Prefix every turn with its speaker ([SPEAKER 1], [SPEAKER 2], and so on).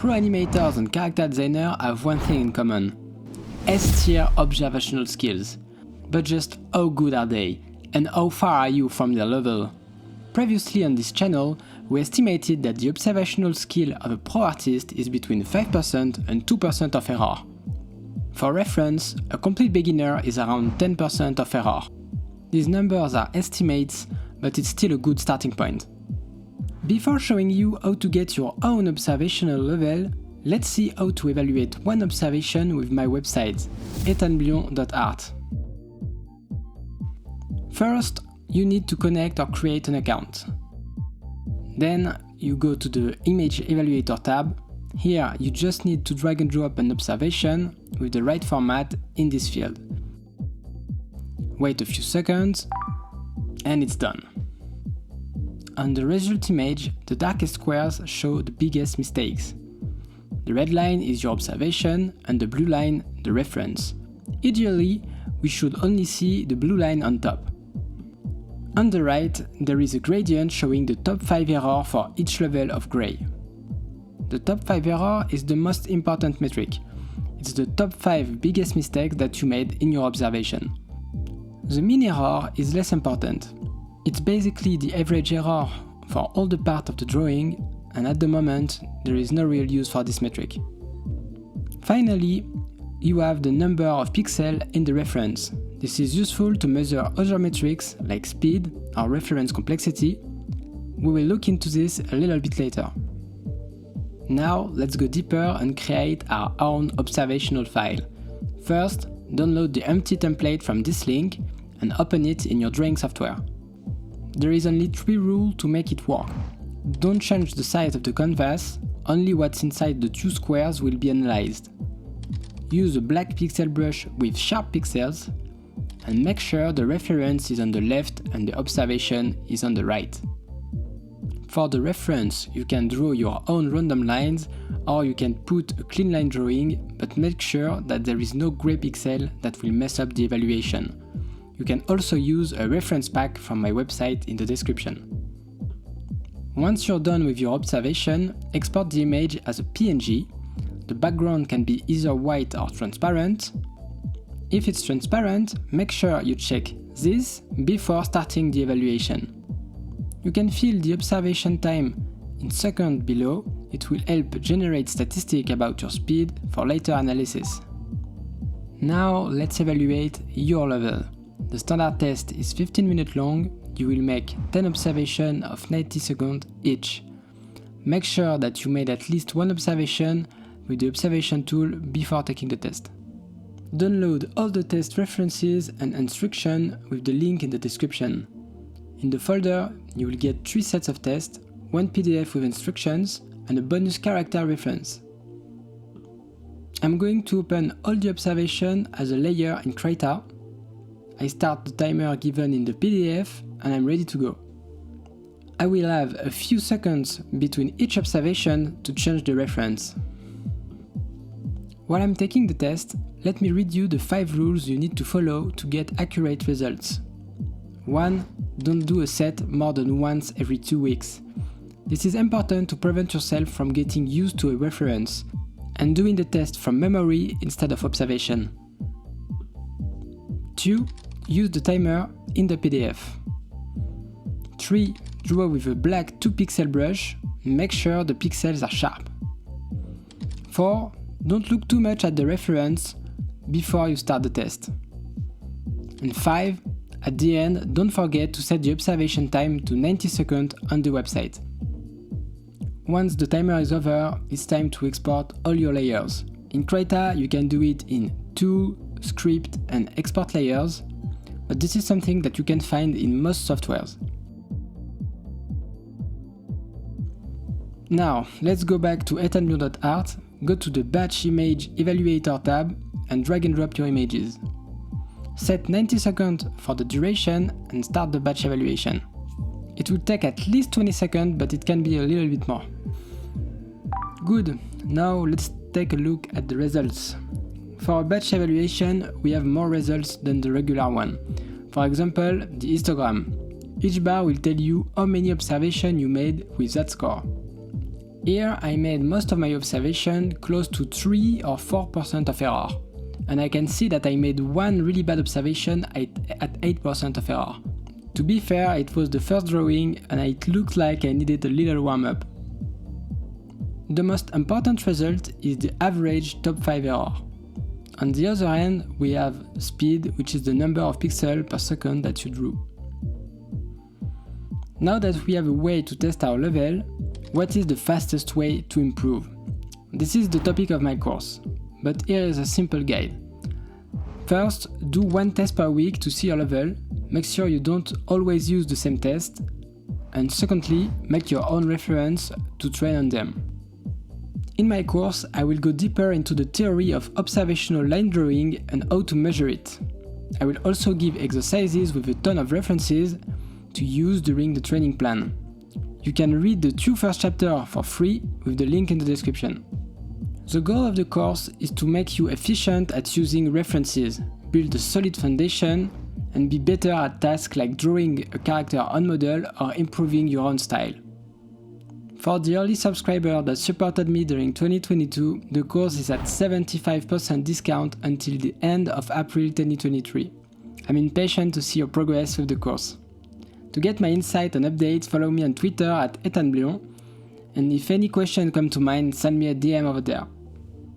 [SPEAKER 1] Pro animators and character designers have one thing in common: S-tier observational skills. But just how good are they, and how far are you from their level? Previously on this channel, we estimated that the observational skill of a pro artist is between 5% and 2% of error. For reference, a complete beginner is around 10% of error. These numbers are estimates, but it's still a good starting point. Before showing you how to get your own observational level, let's see how to evaluate one observation with my website, ethanblion.art. First, you need to connect or create an account. Then you go to the Image Evaluator tab. Here you just need to drag and drop an observation with the right format in this field. Wait a few seconds, and it's done. On the result image, the darkest squares show the biggest mistakes. The red line is your observation and the blue line the reference. Ideally, we should only see the blue line on top. On the right, there is a gradient showing the top 5 errors for each level of gray. The top 5 error is the most important metric. It's the top 5 biggest mistakes that you made in your observation. The mean error is less important. It's basically the average error for all the parts of the drawing, and at the moment there is no real use for this metric. Finally, you have the number of pixels in the reference. This is useful to measure other metrics like speed or reference complexity. We will look into this a little bit later. Now let's go deeper and create our own observational file. First, download the empty template from this link and open it in your drawing software. There is only 3 rules to make it work. Don't change the size of the canvas, only what's inside the 2 squares will be analyzed. Use a black pixel brush with sharp pixels, and make sure the reference is on the left and the observation is on the right. For the reference, you can draw your own random lines, or you can put a clean line drawing, but make sure that there is no gray pixel that will mess up the evaluation. You can also use a reference pack from my website in the description. Once you're done with your observation, export the image as a PNG. The background can be either white or transparent. If it's transparent, make sure you check this before starting the evaluation. You can fill the observation time in seconds below. It will help generate statistics about your speed for later analysis. Now let's evaluate your level. The standard test is 15 minutes long. You will make 10 observations of 90 seconds each. Make sure that you made at least one observation with the observation tool before taking the test. Download all the test references and instructions with the link in the description. In the folder, you will get 3 sets of tests, 1 PDF with instructions, and a bonus character reference. I'm going to open all the observations as a layer in Krita. I start the timer given in the PDF and I'm ready to go. I will have a few seconds between each observation to change the reference. While I'm taking the test, let me read you the 5 rules you need to follow to get accurate results. 1. Don't do a set more than once every 2 weeks. This is important to prevent yourself from getting used to a reference and doing the test from memory instead of observation. 2. Use the timer in the PDF. 3. Draw with a black 2-pixel brush. Make sure the pixels are sharp. 4. Don't look too much at the reference before you start the test. And 5. At the end, don't forget to set the observation time to 90 seconds on the website. Once the timer is over, it's time to export all your layers. In Krita, you can do it in 2, script and export layers, but this is something that you can find in most softwares. Now, let's go back to ethanblion.art, go to the Batch Image Evaluator tab and drag and drop your images. Set 90 seconds for the duration and start the batch evaluation. It will take at least 20 seconds, but it can be a little bit more. Good, now let's take a look at the results. For a batch evaluation, we have more results than the regular one. For example, the histogram. Each bar will tell you how many observations you made with that score. Here I made most of my observation close to 3 or 4% of error, and I can see that I made one really bad observation at 8% of error. To be fair, it was the first drawing and it looked like I needed a little warm-up. The most important result is the average top 5 error. On the other hand, we have speed, which is the number of pixels per second that you drew. Now that we have a way to test our level, what is the fastest way to improve? This is the topic of my course, but here is a simple guide. First, do one test per week to see your level, make sure you don't always use the same test, and secondly, make your own reference to train on them. In my course, I will go deeper into the theory of observational line drawing and how to measure it. I will also give exercises with a ton of references to use during the training plan. You can read the 2 first chapters for free with the link in the description. The goal of the course is to make you efficient at using references, build a solid foundation, and be better at tasks like drawing a character on model or improving your own style. For the early subscriber that supported me during 2022, the course is at 75% discount until the end of April 2023. I'm impatient to see your progress with the course. To get my insight and updates, follow me on Twitter at @ethanblion, and if any question come to mind, send me a DM over there.